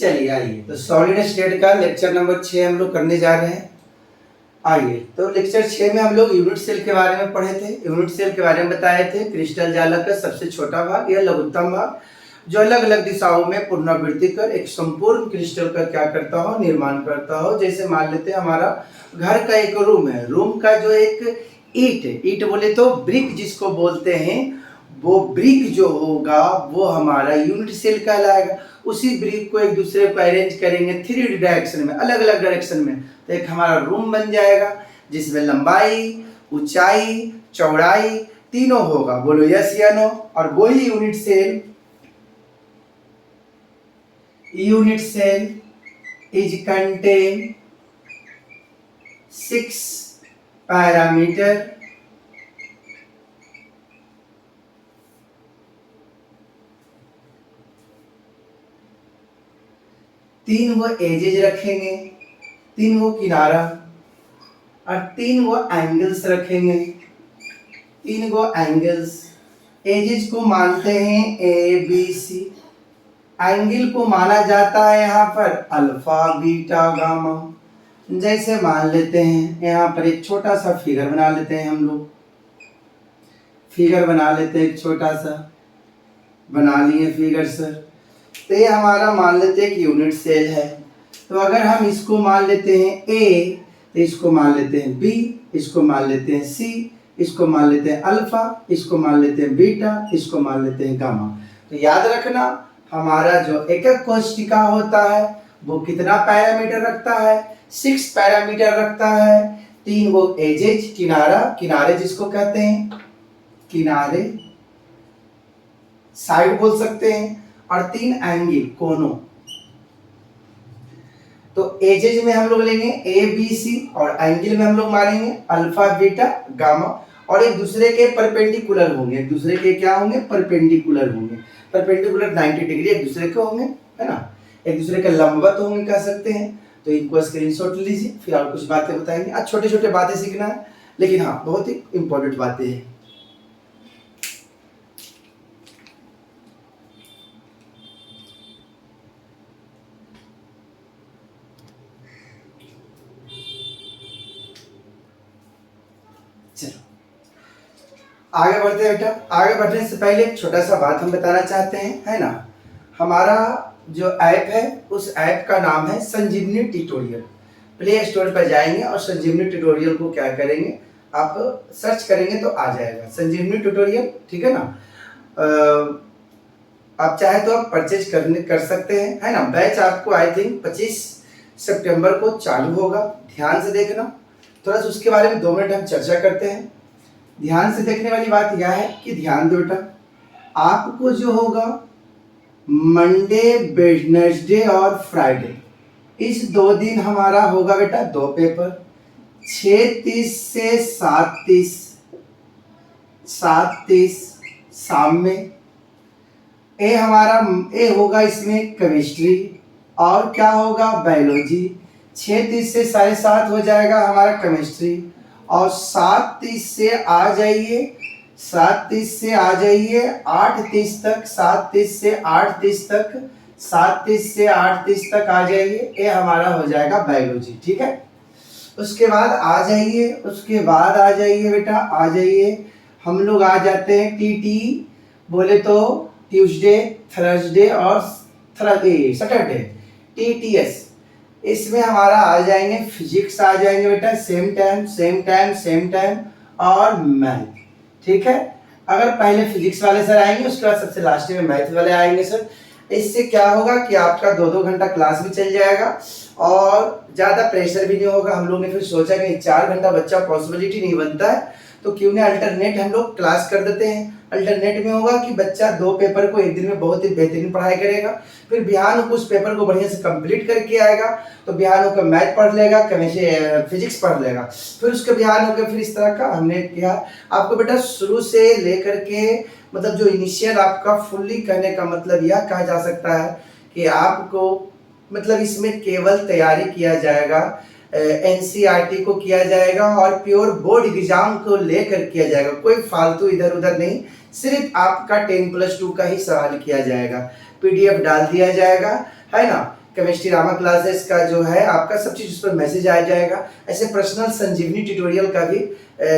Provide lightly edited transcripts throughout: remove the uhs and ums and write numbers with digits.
चलिए आइए, तो सॉलिड स्टेट का लेक्चर नंबर 6 हम लोग करने जा रहे हैं। आइए, तो लेक्चर 6 में हम लोग यूनिट सेल के बारे में पढ़े थे। यूनिट सेल के बारे में बताए थे क्रिस्टल जालक का सबसे छोटा भाग या लघुत्तम भाग, जो अलग अलग दिशाओं में पुनरावृत्ति कर एक संपूर्ण क्रिस्टल का क्या करता हो, निर्माण करता हो। जैसे मान लेते हैं हमारा घर का एक रूम है, रूम का जो एक ईट बोले तो ब्रिक जिसको बोलते हैं, वो ब्रिक जो होगा वो हमारा यूनिट सेल कहलाएगा। उसी ब्रिक को एक दूसरे को अरेंज करेंगे 3 डायरेक्शन में, अलग अलग डायरेक्शन में, तो एक हमारा रूम बन जाएगा जिसमें लंबाई, ऊंचाई, चौड़ाई तीनों होगा। बोलो यस या नो। और वही unit cell is contain 6 parameter, 3 वो एजेज रखेंगे, 3 वो किनारा और 3 वो एंगल्स रखेंगे। 3 वो एंगल्स, एजेज को मानते हैं ए बी सी, एंगल को माना जाता है यहाँ पर अल्फा बीटा गामा। जैसे मान लेते हैं यहाँ पर एक छोटा सा फिगर बना लेते हैं, हम लोग फिगर बना लेते हैं, एक छोटा सा बना लिए फिगर सर। तो ये हमारा मान लेते हैं कि यूनिट सेल है। तो अगर हम इसको मान लेते हैं ए, तो इसको मान लेते हैं बी, इसको मान लेते हैं सी, इसको मान लेते हैं अल्फा, इसको मान लेते हैं बीटा, इसको मान लेते हैं गामा। तो याद रखना हमारा जो एकक कोशिका होता है वो कितना पैरामीटर रखता है, 6 पैरामीटर रखता है। 3 वो एजेज, किनारे जिसको कहते हैं, किनारे साइड बोल सकते हैं, और 3 एंगल कोनों। तो एजेज में हम लोग लेंगे ए बी सी, और एंगल में हम लोग मारेंगे अल्फा बीटा गामा, और एक दूसरे के परपेंडिकुलर होंगे। एक दूसरे के क्या होंगे? परपेंडिकुलर होंगे। परपेंडिकुलर 90 डिग्री एक दूसरे के होंगे, है ना, एक दूसरे के लंबवत होंगे कह सकते हैं। तो इनको स्क्रीनशॉट लीजिए, फिर और कुछ बातें बताएंगे। आज छोटे छोटे बातें सीखना है, लेकिन हाँ बहुत ही इंपॉर्टेंट बातें हैं। आगे बढ़ते हैं बेटा। आगे बढ़ने से पहले एक छोटा सा बात हम बताना चाहते हैं, है ना। हमारा जो ऐप है उस ऐप का नाम है संजीवनी ट्यूटोरियल। प्ले स्टोर पर जाएंगे और संजीवनी ट्यूटोरियल को क्या करेंगे, आप सर्च करेंगे तो आ जाएगा संजीवनी ट्यूटोरियल, ठीक है ना। आप चाहे तो आप परचेज कर सकते हैं, है ना। बैच आपको आई थिंक 25 सितंबर को चालू होगा। ध्यान से देखना, थोड़ा सा उसके बारे में 2 मिनट हम चर्चा करते हैं। ध्यान से देखने वाली बात यह है कि ध्यान दो बेटा, आपको जो होगा मंडे, वेडनेसडे और फ्राइडे, इस 2 दिन हमारा होगा बेटा 2 पेपर, 6:30 से 7:30 शाम में। ए होगा इसमें केमिस्ट्री, और क्या होगा बयोलॉजी। 6:30 से 7:30 हो जाएगा हमारा केमिस्ट्री, और 7:30 से आ जाइए 8:30 तक, 7:30 से 8:30 तक आ जाइए। ये हमारा हो जाएगा बायोलॉजी, ठीक है। उसके बाद आ जाइए बेटा, आ जाइए। हम लोग आ जाते हैं टीटी बोले तो ट्यूसडे, थर्सडे और सैटरडे, टीटीएस। इसमें हमारा आ जाएंगे फिजिक्स, आ जाएंगे बेटा सेम टाइम और मैथ, ठीक है। अगर पहले फिजिक्स वाले सर आएंगे, उसके बाद सबसे लास्ट में मैथ वाले आएंगे सर। इससे क्या होगा कि आपका 2-2 घंटा क्लास भी चल जाएगा और ज़्यादा प्रेशर भी नहीं होगा। हम लोग ने फिर सोचा कि 4 घंटा बच्चा पॉसिबिलिटी नहीं बनता है, तो क्यों नहीं अल्टरनेट हम लोग क्लास कर देते हैं। अल्टरनेट में होगा कि बच्चा 2 पेपर को एक दिन में बहुत ही बेहतरीन पढ़ाई करेगा, फिर बिहान को उस पेपर को बढ़िया से कंप्लीट करके आएगा, तो बिहान होकर मैथ पढ़ लेगा, फिजिक्स पढ़ लेगा, फिर उसके बिहान होकर फिर इस तरह का हमने किया आपको बेटा शुरू से लेकर के, मतलब जो इनिशियल आपका फुल्ली कहने का मतलब यह कहा जा सकता है कि आपको मतलब इसमें केवल तैयारी किया जाएगा, एनसीईआरटी को किया जाएगा और प्योर बोर्ड एग्जाम को लेकर किया जाएगा। कोई फालतू इधर उधर नहीं, सिर्फ आपका 10+2 का ही सवाल किया जाएगा, पीडीएफ डाल दिया जाएगा, है ना। केमिस्ट्री रामा क्लासेस का जो है आपका सब चीज़ उस पर मैसेज आ जाएगा। ऐसे पर्सनल संजीवनी ट्यूटोरियल का भी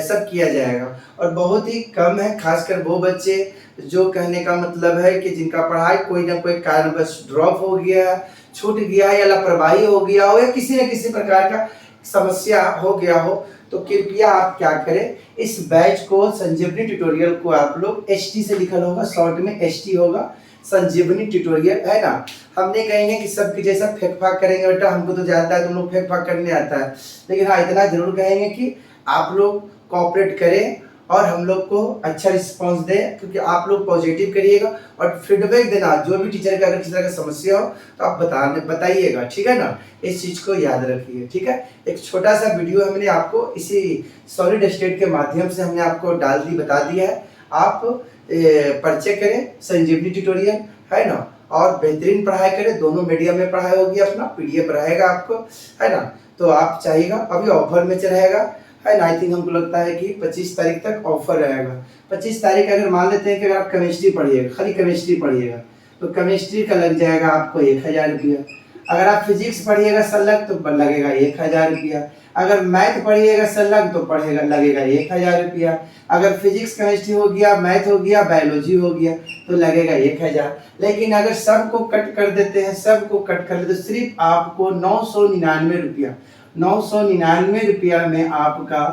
सब किया जाएगा। और बहुत ही कम है, खासकर वो बच्चे जो कहने का मतलब है कि जिनका पढ़ाई कोई ना कोई कारणवश ड्रॉप हो गया, छूट गया या लापरवाही हो गया हो या किसी न किसी प्रकार का समस्या हो गया हो, तो कृपया आप क्या करें, इस बैच को संजीवनी ट्यूटोरियल को आप लोग HT से लिखल होगा, शॉर्ट में HT होगा, संजीवनी ट्यूटोरियल, है ना। हम नहीं कहेंगे कि सबके जैसा फेंक फाक करेंगे बेटा, हमको तो जानता है तुम लोग फेंक फाक करने आता है, लेकिन हाँ इतना जरूर कहेंगे कि आप लोग कोऑपरेट करें और हम लोग को अच्छा रिस्पांस दें, क्योंकि आप लोग पॉजिटिव करिएगा और फीडबैक देना। जो भी टीचर का अगर किसी तरह का समस्या हो तो आप बताइएगा, ठीक है ना। इस चीज़ को याद रखिए, ठीक है। एक छोटा सा वीडियो हमने आपको इसी सॉलिड स्टेट के माध्यम से हमने आपको डाल दी, बता दिया है। आप परिचय करें संजीवनी ट्यूटोरियल, है ना, और बेहतरीन पढ़ाई करें। दोनों मीडियम में पढ़ाई होगी, अपना PDF रहेगा आपको, है ना। तो आप चाहिएगा, अभी ऑफर में रहेगा, है ना। आई थिंक हमको लगता है कि 25 तारीख तक ऑफर रहेगा। 25 तारीख अगर मान लेते हैं कि अगर आप केमिस्ट्री पढ़िएगा, खाली केमिस्ट्री पढ़िएगा, तो केमिस्ट्री का लग जाएगा आपको 1000 रुपया। अगर आप फिजिक्स पढ़िएगा संलग तो लगेगा 1000 रुपया। अगर मैथ पढ़िएगा संलग तो लगेगा 1000 रुपया। अगर फिजिक्स केमिस्ट्री हो गया, मैथ हो गया, बायोलॉजी हो गया, तो लगेगा 1000। लेकिन अगर सबको कट कर देते हैं, सबको कट कर लेते, तो सिर्फ आपको 999 रुपया, 999 रुपया में आपका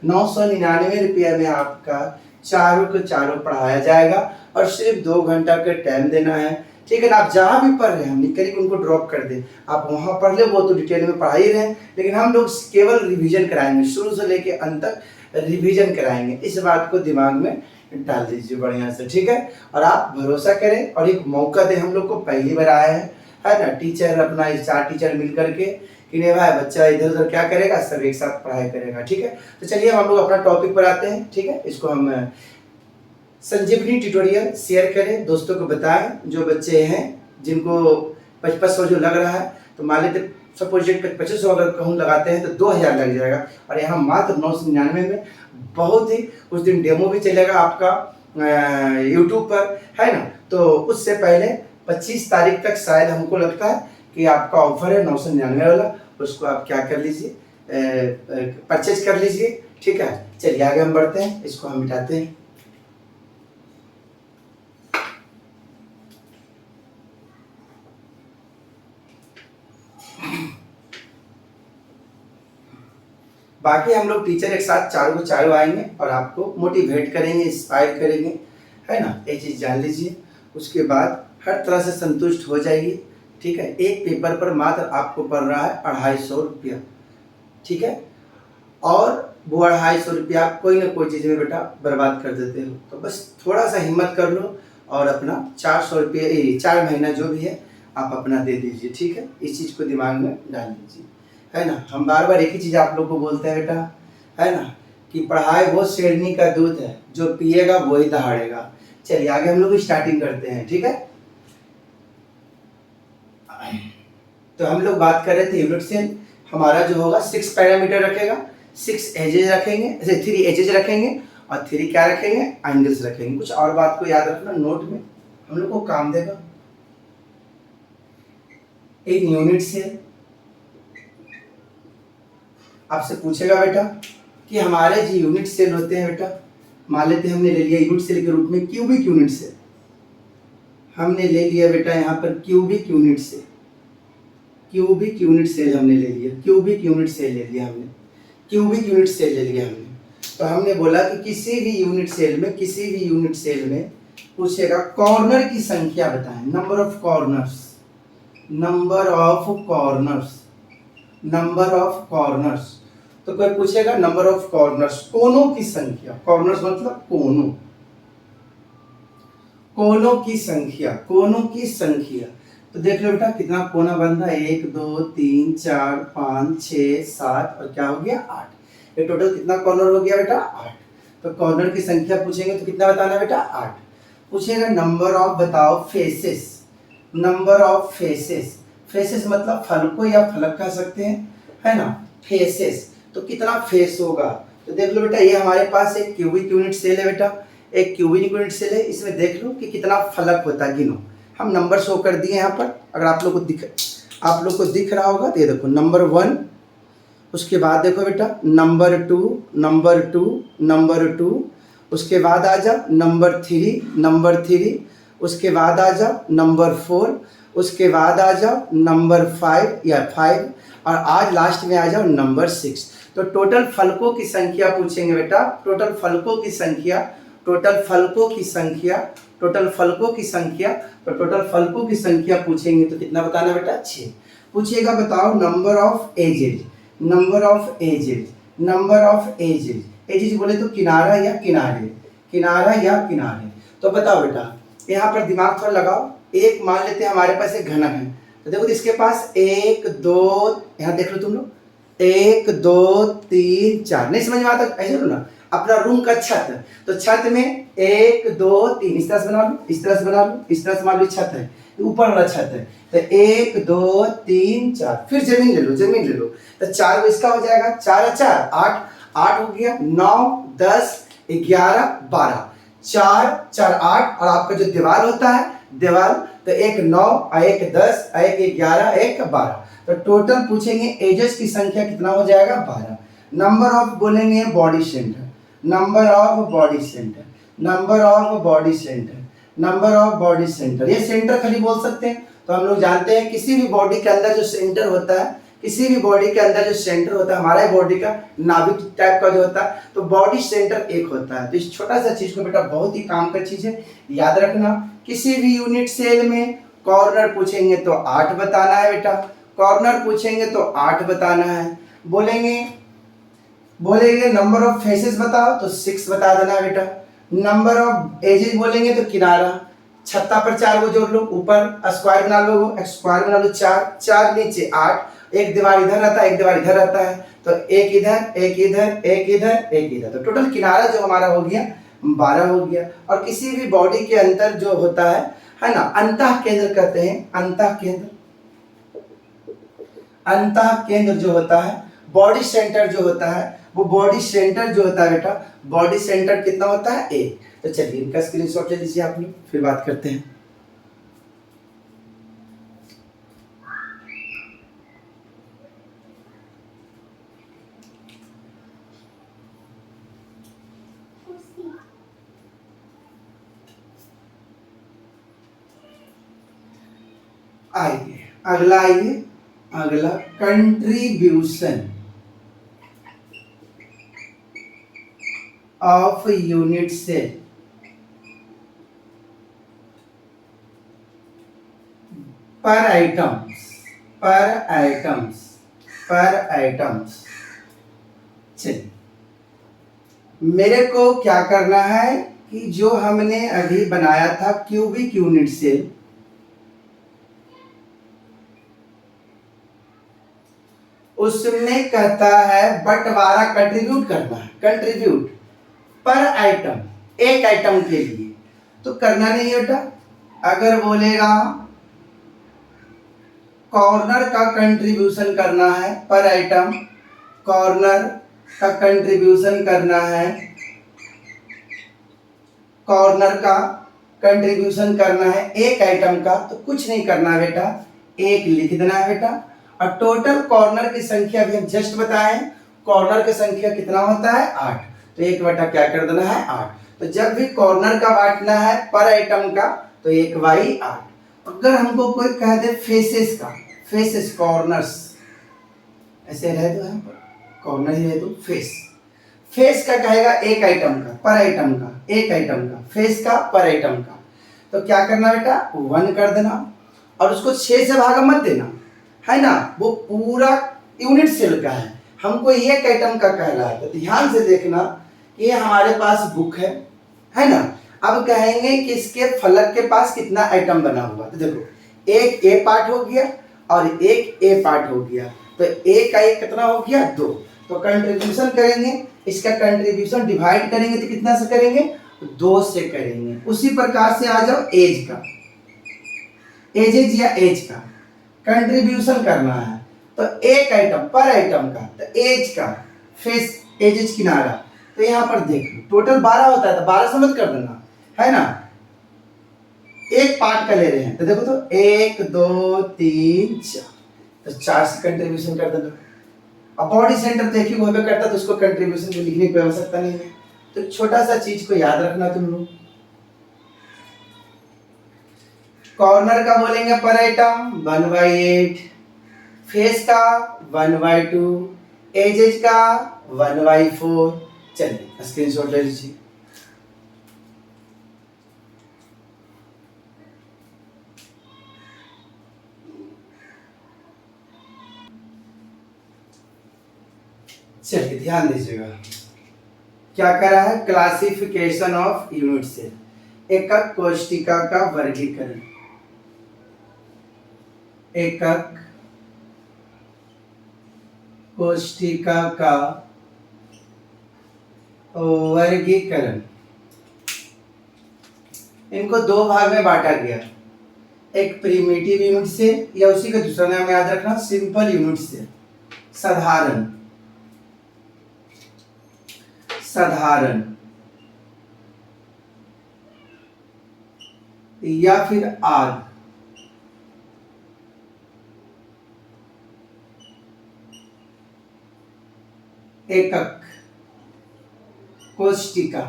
999 रुपया में आपका चारों के चारों पढ़ाया जाएगा और सिर्फ 2 घंटा का टाइम देना है, ठीक है ना। आप जहाँ भी पढ़ रहे हैं, हम नहीं करें कि उनको ड्रॉप कर दें, आप वहाँ पढ़ ले, वो तो डिटेल में पढ़ा ही रहे हैं, लेकिन हम लोग केवल रिवीजन कराएंगे, शुरू से लेके अंत तक रिवीजन कराएंगे। इस बात को दिमाग में डाल दीजिए बढ़िया से, ठीक है। और आप भरोसा करें और एक मौका दें, हम लोग को पहली बार आया है ना। टीचर अपना 4 टीचर मिल करके कि नहीं भाई बच्चा इधर उधर क्या करेगा, सब एक साथ पढ़ाई करेगा, ठीक है। तो चलिए हम लोग अपना टॉपिक पर आते हैं, ठीक है। इसको हम संजीवनी ट्यूटोरियल शेयर करें, दोस्तों को बताएं। जो बच्चे हैं जिनको 5500 जो लग रहा है, तो मान लेते सपोज 2500 अगर कहूँ लगाते हैं तो 2000 लग जाएगा। और यहाँ मात्र 999 में बहुत ही, उस दिन डेमो भी चलेगा आपका यूट्यूब पर, है ना। तो उससे पहले 25 तारीख तक शायद हमको लगता है कि आपका ऑफर है 999 वाला, उसको आप क्या कर लीजिए, परचेज कर लीजिए, ठीक है। चलिए आगे हम बढ़ते हैं, इसको हम मिटाते हैं। बाकी हम लोग टीचर एक साथ चारों को चारों आएंगे और आपको मोटिवेट करेंगे, इंस्पायर करेंगे, है ना। ये चीज़ जान लीजिए। उसके बाद हर तरह से संतुष्ट हो जाइए, ठीक है। एक पेपर पर मात्र आपको पड़ रहा है 250 रुपया, ठीक है। और वो 250 रुपया कोई ना कोई चीज़ में बेटा बर्बाद कर देते हो, तो बस थोड़ा सा हिम्मत कर लो और अपना 400 रुपये 4 महीना जो भी है आप अपना दे दीजिए, ठीक है। इस चीज़ को दिमाग में डाल लीजिए, है ना। हम बार बार एक ही चीज़ आप लोग को बोलते हैं बेटा, है ना, कि पढ़ाई वो शेरनी का दूध है, जो पिएगा वही दहाड़ेगा। चलिए आगे हम लोग स्टार्टिंग करते हैं, ठीक है। तो हम लोग बात कर रहे थे यूनिट सेल हमारा जो होगा 6 पैरामीटर रखेगा, 6 एजेज रखेंगे, ऐसे 3 एजेज रखेंगे और 3 क्या रखेंगे, एंगल्स रखेंगे। कुछ और बात को याद रखना, नोट में हम लोग को काम देगा। एक यूनिट सेल आपसे पूछेगा बेटा कि हमारे जो यूनिट सेल होते हैं बेटा, मान लेते हैं हमने ले लिया यूनिट सेल के रूप में क्यूबिक यूनिट सेल, हमने ले लिया बेटा यहाँ पर cubic unit cell, cubic unit cell हमने ले लिया, क्यूबिक यूनिट सेल ले लिया हमने, क्यूबिक यूनिट सेल ले लिया हमने। तो हमने बोला कि किसी भी यूनिट सेल में पूछेगा कॉर्नर की संख्या बताएं, number of corners, number of corners, number of corners. तो कोई पूछेगा नंबर ऑफ कॉर्नर्स, कोनों की संख्या, कॉर्नर्स मतलब कोनों, कोनों की संख्या, कोनों की संख्या। तो देख लो बेटा कितना कोना बन रहा है, 1 2 3 4 5 6 7 और क्या हो गया 8। ये टोटल कितना कॉर्नर हो गया बेटा 8। तो कॉर्नर की संख्या पूछेंगे तो कितना बताना है बेटा 8। पूछेगा नंबर ऑफ बताओ faces, number of faces, faces मतलब फलकों या फलक कह सकते हैं, है ना, फेसेस। तो कितना फेस होगा, तो देख लो बेटा ये हमारे पास एक क्यूबिक यूनिट सेल है बेटा, एक क्यूबिक यूनिट सेल है, इसमें देख लो कि कितना फलक होता है, गिनो। हम नंबर शो कर दिए यहाँ पर, अगर आप लोग को आप लोग को दिख रहा होगा, तो ये देखो नंबर 1, उसके बाद देखो बेटा नंबर 2, नंबर 2, नंबर 2, उसके बाद आ जाओ नंबर 3, नंबर 3, उसके बाद आ जाओ नंबर 4, उसके बाद आ जाओ नंबर 5 या 5, और आज लास्ट में आ जाओ नंबर 6। तो टोटल फलकों की संख्या पूछेंगे बेटा, टोटल फलकों की संख्या, टोटल फलकों की संख्या, टोटल फलकों की संख्या, तो टोटल फलकों की संख्या पूछेंगे तो कितना बताना बेटा 6। पूछिएगा बताओ number of edges, number of edges, number of edges, edges बोले तो किनारा या किनारे, किनारा या किनारे। तो बताओ बेटा यहाँ पर दिमाग थोड़ा लगाओ। एक मान लेते हैं हमारे पास एक घनक है, तो देखो इसके पास 1 2, यहाँ देख लो तुम लोग, 1 2 3 4, नहीं समझ में आता ऐसे लो ना, अपना रूम का छत, तो छत में 1 2 3 इस तरह से बना लो, इस तरह से बना लो, इस तरह से मान लो छत है, ऊपर वाला छत है, तो 1 2 3 4, फिर जमीन ले लो, जमीन ले लो, तो 4 इसका हो जाएगा, 4 4 8, 8 हो गया, 9 10 11 12, 4 4 8, और आपका जो दीवार होता है दीवार, तो एक 9 एक 10 एक 11 एक 12, तो टोटल पूछेंगे एजेस की संख्या कितना हो जाएगा 12। नंबर ऑफ बोलेंगे body centre, number of body centre, number of body centre, number of body centre, ये सेंटर खाली बोल सकते हैं। तो हम लोग जानते हैं किसी भी बॉडी के अंदर जो सेंटर होता है, किसी भी बॉडी के अंदर जो सेंटर होता है, हमारे बॉडी का नाभिक टाइप का जो होता है, तो बॉडी सेंटर एक होता है। तो इस छोटा सा चीज को बेटा बहुत ही काम का चीज है, याद रखना। किसी भी यूनिट सेल में कॉर्नर पूछेंगे तो 8 बताना है बेटा, कॉर्नर पूछेंगे तो 8 बताना है। बोलेंगे नंबर ऑफ फेसेस बताओ तो 6 बता देना है बेटा। नंबर ऑफ एजेस बोलेंगे तो किनारा, छत्ता पर 4 को जोड़ लो, ऊपर स्क्वायर बना लो, स्क्वायर बना लो 4, 4 नीचे 8, एक दीवार इधर रहता है, एक दीवार इधर रहता है, तो एक इधर एक इधर एक इधर एक इधर, तो टोटल किनारा जो हमारा हो गया 12 हो गया। और किसी भी बॉडी के अंदर जो होता है ना, अंतः केंद्र कहते हैं, अंतः केंद्र, अंतः केंद्र जो होता है, बॉडी सेंटर जो होता है, वो बॉडी सेंटर जो होता है बेटा, बॉडी सेंटर कितना होता है 1। तो चलिए इनका स्क्रीनशॉट ले लीजिए आप लोग, फिर बात करते हैं। आइए अगला, आइए अगला, कंट्रीब्यूशन ऑफ यूनिट सेल पर आइटम्स, पर आइटम्स, पर आइटम्स। चलिए मेरे को क्या करना है कि जो हमने अभी बनाया था क्यूबिक यूनिट सेल, उसमें कहता है बंटवारा कंट्रीब्यूट करना है, कंट्रीब्यूट पर आइटम, एक आइटम के लिए। तो करना नहीं है बेटा, अगर बोलेगा कॉर्नर का कंट्रीब्यूशन करना है पर आइटम, कॉर्नर का कंट्रीब्यूशन करना है, कॉर्नर का कंट्रीब्यूशन करना है एक आइटम का, तो कुछ नहीं करना बेटा, एक लिख देना है बेटा। और टोटल कॉर्नर की संख्या भी हम जस्ट बताएं, कॉर्नर की संख्या कितना होता है 8, तो एक बटा क्या कर देना है 8। तो जब भी कॉर्नर का बांटना है पर आइटम का, तो 1/8। अगर हमको कोई कह दे फेसेस का, फेसेस कॉर्नर्स ऐसे रहे तो, कॉर्नर ही रहे तो फेस, फेस का कहेगा एक आइटम का, पर आइटम का, एक आइटम का, फेस का पर आइटम का, तो क्या करना बेटा 1 कर देना, और उसको 6 से भागा मत देना, है ना, वो पूरा यूनिट सेल का है, हमको एक आइटम का कह रहा है। तो ध्यान से देखना कि ये हमारे पास बुक है ना। अब कहेंगे कि इसके फलक के पास कितना आइटम बना हुआ, तो देखो एक ए पार्ट हो गया और एक ए पार्ट हो गया, तो एक का एक कितना हो गया 2। तो कंट्रीब्यूशन करेंगे, इसका कंट्रीब्यूशन डिवाइड करेंगे तो कितना से करेंगे 2 से करेंगे। उसी प्रकार से आ जाओ एज का, एजेज या एज का कंट्रीब्यूशन करना है, तो एक आइटम पर आइटम का, तो एज का फेस, एजेज किनारा, तो यहाँ पर देख लो टोटल 12 होता है, तो 12 से मत कर देना, है ना, एक पार्ट का ले रहे हैं, तो देखो तो 1 2 3 4, तो 4 से कंट्रीब्यूशन कर देना। अब बॉडी सेंटर तो एक ही होबे करता, तो उसको कंट्रीब्यूशन को लिखने की आवश्यकता नहीं है। तो छोटा सा चीज को याद रखना तुम लोग। कॉर्नर का बोलेंगे पर आइटम 1/8, फेस का 1/2, एजेज का 1/4। चलिए स्क्रीनशॉट ले लीजिए। चलिए ध्यान दीजिएगा, क्या करा है, क्लासिफिकेशन ऑफ यूनिट सेल, एकक कोशिका का वर्गीकरण। एकक कोशिका का वर्गीकरण। इनको दो भाग में बांटा गया, एक प्रिमिटिव यूनिट सेल या उसी का दूसरा नाम याद रखना सिंपल यूनिट सेल, साधारण साधारण या फिर आद। एकक कोशिका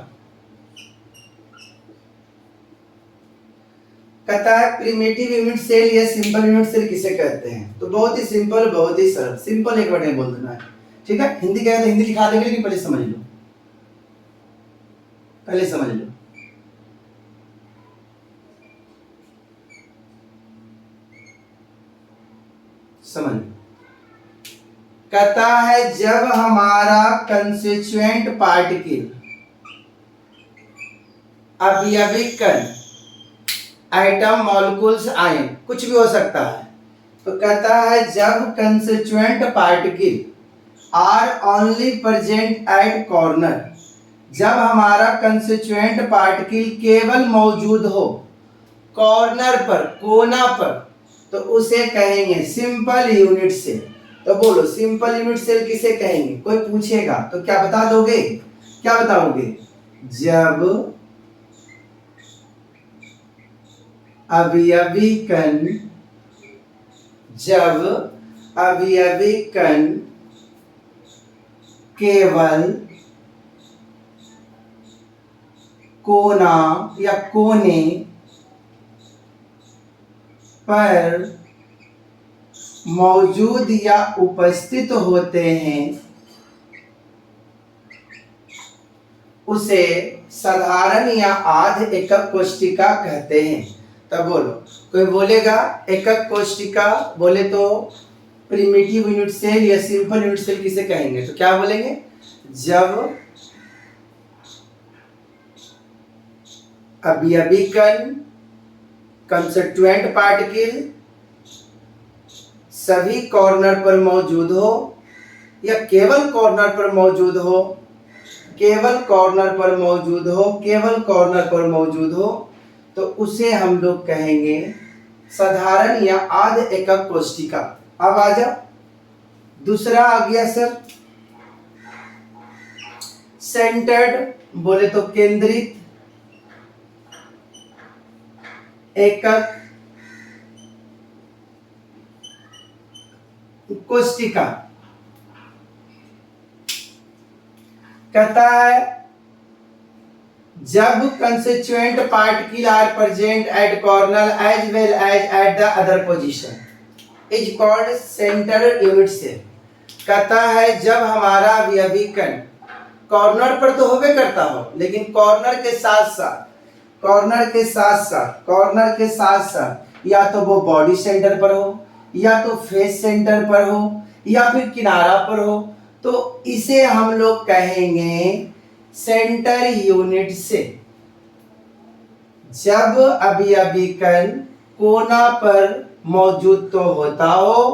कहता है प्रिमिटिव यूनिट सेल या सिंपल यूनिट सेल किसे कहते हैं। तो बहुत ही सिंपल, बहुत ही सरल। सिंपल एक वर्ड में बोल देना है, ठीक है। हिंदी कहे तो हिंदी लिखा देंगे, लेकिन पहले समझ लो, पहले समझ लो। समझ लो, कहता है जब हमारा कंस्टिट्यूएंट पार्टिकल अवयवी कण, एटम, मॉलिक्यूल्स, आयन, कुछ भी हो सकता है। तो कहता है जब constituent particle are only present at corner, जब हमारा कंस्टिट्यूएंट पार्टिकल केवल मौजूद हो कॉर्नर पर, कोना पर, तो उसे कहेंगे सिंपल यूनिट सेल। तो बोलो सिंपल यूनिट सेल किसे कहेंगे। कोई पूछेगा तो क्या बता दोगे, क्या बताओगे, जब अवयवी कण, जब अवयवी कण केवल कोना या कोने पर मौजूद या उपस्थित होते हैं, उसे साधारण या आध एकक कोशिका कहते हैं। तब बोलो, कोई बोलेगा एकक कोशिका बोले तो प्रिमिटिव यूनिट सेल या सिंपल यूनिट सेल किसे कहेंगे। तो क्या बोलेंगे, जब अवयवी कण, कंस्टिट्यूएंट पार्टिकल सभी कॉर्नर पर मौजूद हो या केवल कॉर्नर पर मौजूद हो, केवल कॉर्नर पर मौजूद हो, केवल कॉर्नर पर मौजूद हो, तो उसे हम लोग कहेंगे साधारण या आध एकक कोशिका। अब आ जाओ, दूसरा आ गया सर सेंटर्ड, बोले तो केंद्रित एकक कोशिका। कहता है जब constituent particle are present at corner as well as at the other position is called centre unit cell. कहता है जब हमारा अवयवी कण कॉर्नर पर तो होवे करता हो, लेकिन कॉर्नर के साथ साथ, कॉर्नर के साथ साथ, कॉर्नर के साथ साथ या तो वो बॉडी सेंटर पर हो, या तो फेस सेंटर पर हो, या फिर किनारा पर हो, तो इसे हम लोग कहेंगे सेंटर यूनिट सेल। जब अवयवी कण कोना पर मौजूद तो होता हो,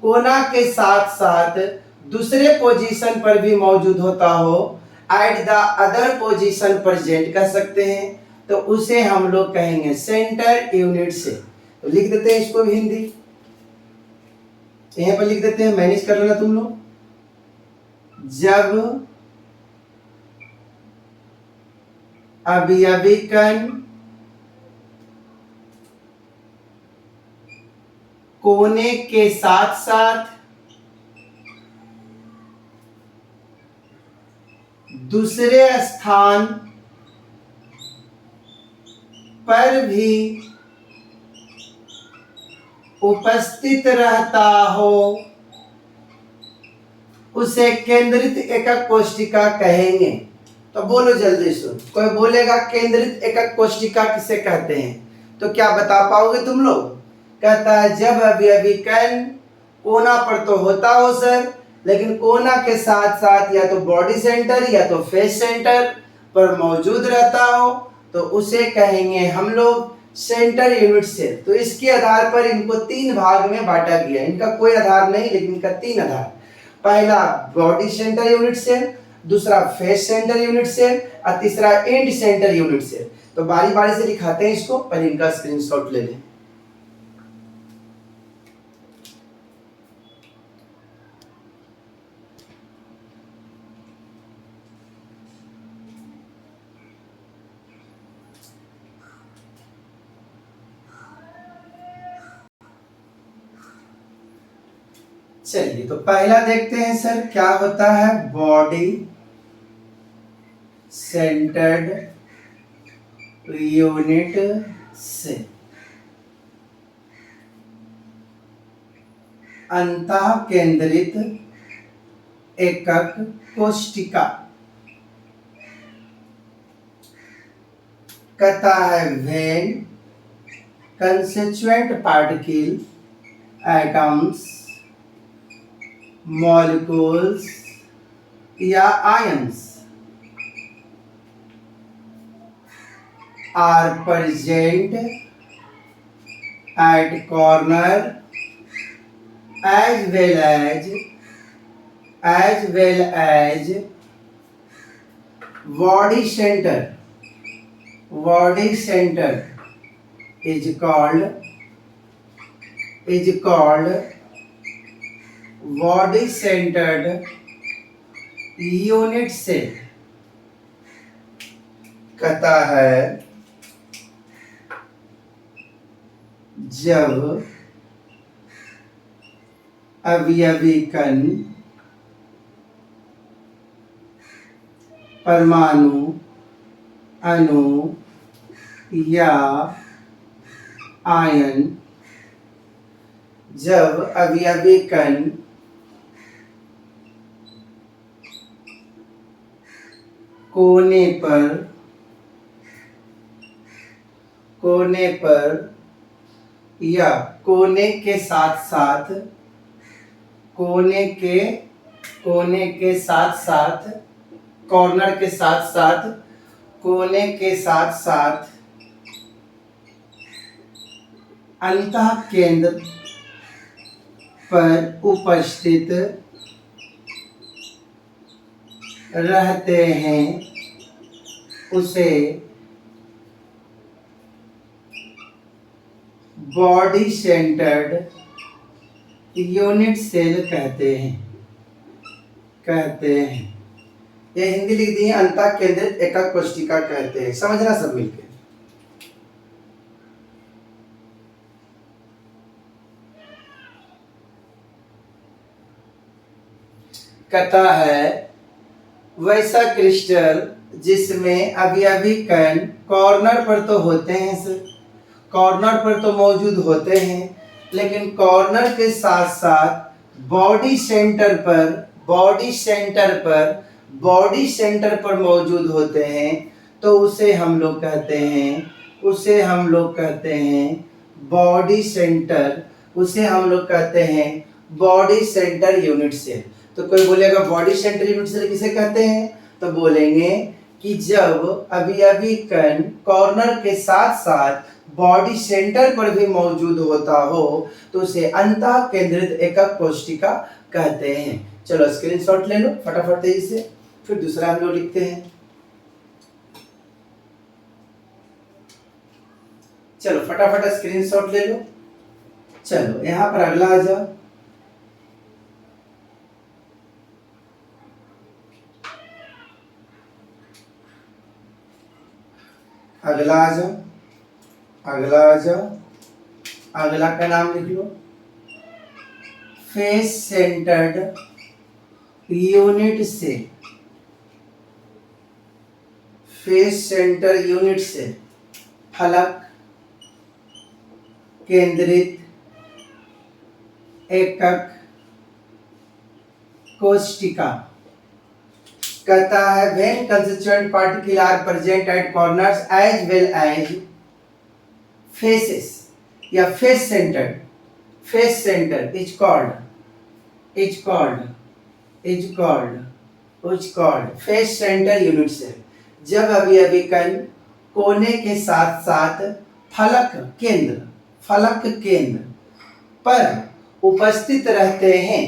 कोना के साथ साथ दूसरे पोजीशन पर भी मौजूद होता हो, eight the other position present कर सकते हैं, तो उसे हम लोग कहेंगे सेंटर यूनिट सेल। तो लिख देते हैं इसको भी हिंदी, यहां पर लिख देते हैं, मैनेज कर लेना तुम लोग। जब अवयवी कण कोने के साथ साथ दूसरे स्थान पर भी उपस्थित रहता हो उसे केंद्रित एकक कोष्ठिका कहेंगे। तो बोलो जल्दी सुन, कोई बोलेगा केंद्रित एकक कोष्ठिका किसे कहते हैं, तो क्या बता पाओगे तुम लोग? कहता है जब अवयवी कण कोना पर तो होता हो सर, लेकिन कोना के साथ साथ या तो बॉडी सेंटर या तो फेस सेंटर पर मौजूद रहता हो तो उसे कहेंगे हम लोग सेंटर यूनिट सेल। तो इसके आधार पर इनको तीन भाग में बांटा गया, इनका कोई आधार नहीं लेकिन इनका तीन आधार। पहला बॉडी सेंटर यूनिट सेल, दूसरा फेस सेंटर यूनिट सेल और तीसरा एंड सेंटर यूनिट सेल। तो बारी बारी से दिखाते हैं इसको, पहले इनका स्क्रीनशॉट ले लें। चलिए तो पहला देखते हैं सर क्या होता है। बॉडी सेंटर्ड यूनिट सेल, अंतः केंद्रित एकक कोष्ठिका। कहता है when constituent particle atoms molecules या ions are present at corner as well as body center. Body center is called body centered unit cell। कहता है जब अवयवी कण परमाणु अणु या आयन, जब अवयवी कण कोने पर या कोने के साथ साथ कॉर्नर के साथ कोने के साथ अंतः केंद्र पर उपस्थित रहते हैं उसे बॉडी सेंटर्ड यूनिट सेल कहते हैं। ये हिंदी लिख दी है, अंतः केंद्रित एकक कोष्ठिका कहते हैं। समझना सब मिलके। कहता है वैसा क्रिस्टल जिसमें अवयवी कण कॉर्नर पर तो होते हैं सर, कॉर्नर पर तो मौजूद होते हैं, लेकिन कॉर्नर के साथ साथ बॉडी सेंटर पर मौजूद होते हैं तो उसे हम लोग कहते हैं बॉडी सेंटर यूनिट सेल। तो कोई बोलेगा बॉडी सेंटर यूनिट सेल किसे कहते हैं, तो बोलेंगे कि जब अवयवी कण कॉर्नर के साथ साथ बॉडी सेंटर पर भी मौजूद होता हो तो उसे अंतः केंद्रित एकक कोष्ठिका कहते हैं। चलो स्क्रीनशॉट ले लो फटाफट तेजी से, फिर दूसरा हम लोग लिखते हैं। चलो फटाफट स्क्रीनशॉट ले लो। चलो यहां पर अगला आ जाओ। अगला का नाम लिख लो फेस सेंटर्ड यूनिट से, फेस सेंटर यूनिट से फलक केंद्रित एकक कोशिका। कहता है when constituent particle are present at corners as well as faces या face centre, face centre is called face centre unit cell. जब अवयवी कण कोने के साथ साथ फलक केंद्र पर उपस्थित रहते हैं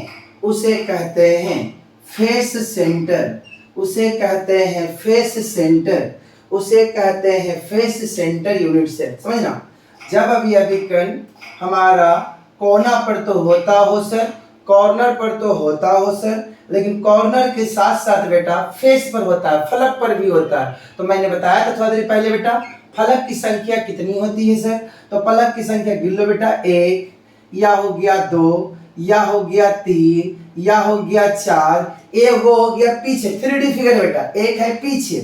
उसे कहते हैं फेस सेंटर, उसे कहते हैं फेस सेंटर, उसे कहते हैं फेस सेंटर यूनिट सेल। समझना, जब अवयवी कण हमारा कोना पर तो होता हो सर, कॉर्नर पर तो होता हो सर, लेकिन कॉर्नर के साथ साथ बेटा फेस पर होता है, फलक पर भी होता है। तो मैंने बताया था थोड़ा देर पहले बेटा फलक की संख्या कितनी होती है सर, तो फलक की संख्या गिन लो बेटा, 1 या हो गया 2 या हो गया 3 या हो गया 4, एक वो हो गया पीछे 3D फिगर बेटा, एक है पीछे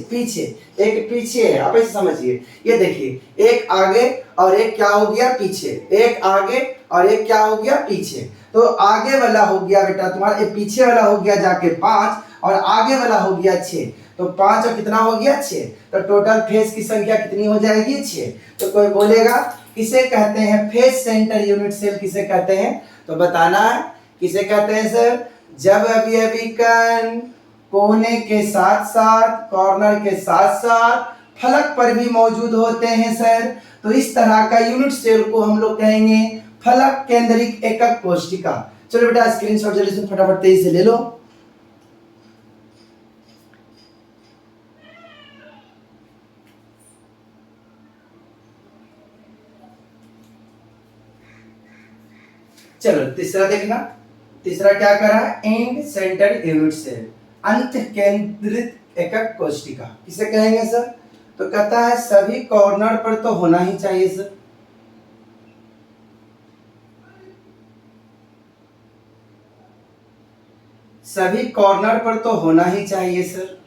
एक पीछे है। आप ऐसे समझिए, ये देखिए एक आगे और एक क्या हो गया पीछे, एक आगे और एक क्या हो गया पीछे। तो आगे वाला हो गया बेटा तुम्हारा, ये पीछे वाला हो गया जाके 5 और आगे वाला हो गया 6, तो 5 और कितना हो गया 6, तो टोटल फेस की संख्या कितनी हो जाएगी 6। तो कोई बोलेगा किसे कहते हैं फेस सेंटर यूनिट सेल, किसे कहते हैं, तो बताना है किसे कहते हैं सर, जब अवयवी कण कोने के साथ साथ, कॉर्नर के साथ साथ फलक पर भी मौजूद होते हैं सर, तो इस तरह का यूनिट सेल को हम लोग कहेंगे फलक केंद्रित एकक कोशिका। चलो बेटा स्क्रीनशॉट जल्दी से फटाफट तेजी से ले लो। चलो तीसरा देखना, तीसरा क्या करा, एंड सेंटर यूनिट सेल, अंत केंद्रित एकक कोशिका किसे कहेंगे सर, तो कहता है सभी कॉर्नर पर तो होना ही चाहिए सर, सभी कॉर्नर पर तो होना ही चाहिए सर,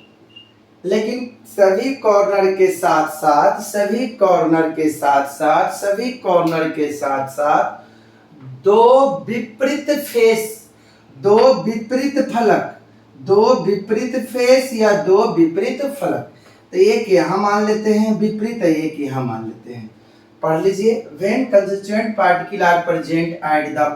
लेकिन सभी कॉर्नर के साथ साथ, सभी कॉर्नर के साथ साथ, सभी कॉर्नर के साथ साथ दो विपरीत फेस, दो विपरीत फलक, दो विपरीत फेस या दो विपरीत फलक, तो एक यहाँ मान लेते हैं विपरीत, एक यहाँ मान लेते हैं। पढ़ लीजिए, when constituent particle are present at the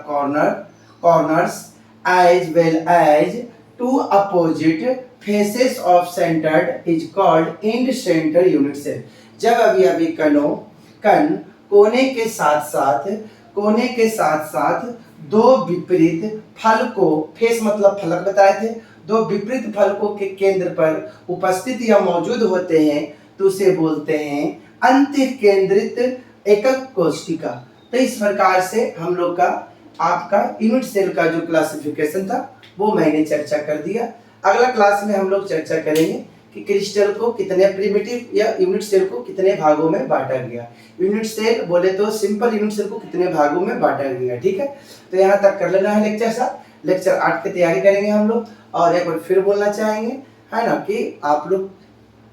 corners as well as two opposite faces of centered is called end center unit cell। जब अवयवी कण कोने के साथ साथ दो विपरीत फलकों, फेस मतलब फलक बताए थे, दो विपरीत फलकों के केंद्र पर उपस्थित या मौजूद होते हैं तो उसे बोलते हैं अंत केंद्रित एकक कोशिका। तो इस प्रकार से हम लोग का आपका यूनिट सेल का जो क्लासिफिकेशन था वो मैंने चर्चा कर दिया। अगला क्लास में हम लोग चर्चा करेंगे कि क्रिस्टल को कितने प्रिमिटिव या यूनिट सेल को कितने भागों में बांटा गया। यूनिट सेल बोले तो सिंपल यूनिट सेल को कितने भागों में बांटा गया, ठीक है। तो यहाँ तक कर लेना है लेक्चर 7। लेक्चर 8 की तैयारी करेंगे हम लोग। और एक बार फिर बोलना चाहेंगे है ना कि आप लोग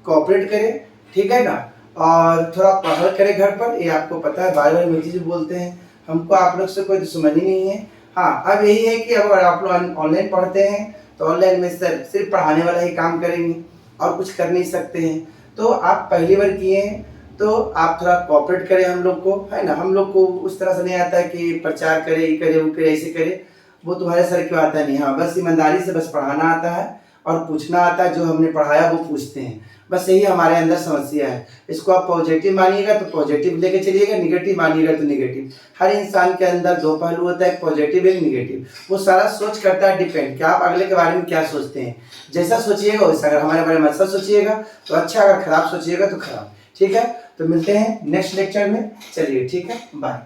कोऑपरेट करें, ठीक है ना, और थोड़ा पढ़ाई करें घर पर। ये आपको पता है बार बार मेरी चीज़ बोलते हैं, हमको आप लोग से कोई दुश्मनी नहीं है। हाँ, अब यही है कि अगर आप लोग ऑनलाइन पढ़ते हैं तो ऑनलाइन में सर सिर्फ पढ़ाने वाला ही काम करेंगे और कुछ कर नहीं सकते हैं। तो आप पहली बार किए हैं तो आप थोड़ा कोऑपरेट करें हम लोग को, है ना। हम लोग को उस तरह से नहीं आता है कि प्रचार करे, ये करे, वो करे, ऐसे करे, वो तुम्हारे सर क्यों आता नहीं। हाँ, बस ईमानदारी से बस पढ़ाना आता है और पूछना आता है, जो हमने पढ़ाया वो पूछते हैं, बस यही हमारे अंदर समस्या है। इसको आप पॉजिटिव मानिएगा तो पॉजिटिव लेके चलिएगा, निगेटिव मानिएगा तो निगेटिव। हर इंसान के अंदर दो पहलू होता है, एक पॉजिटिव एक निगेटिव। वो सारा सोच करता है डिपेंड कि आप अगले के बारे में क्या सोचते हैं। जैसा सोचिएगा वैसा, अगर हमारे बारे में अच्छा सोचिएगा तो अच्छा, अगर खराब सोचिएगा तो खराब, ठीक है। तो मिलते हैं नेक्स्ट लेक्चर में, चलिए ठीक है, बाय।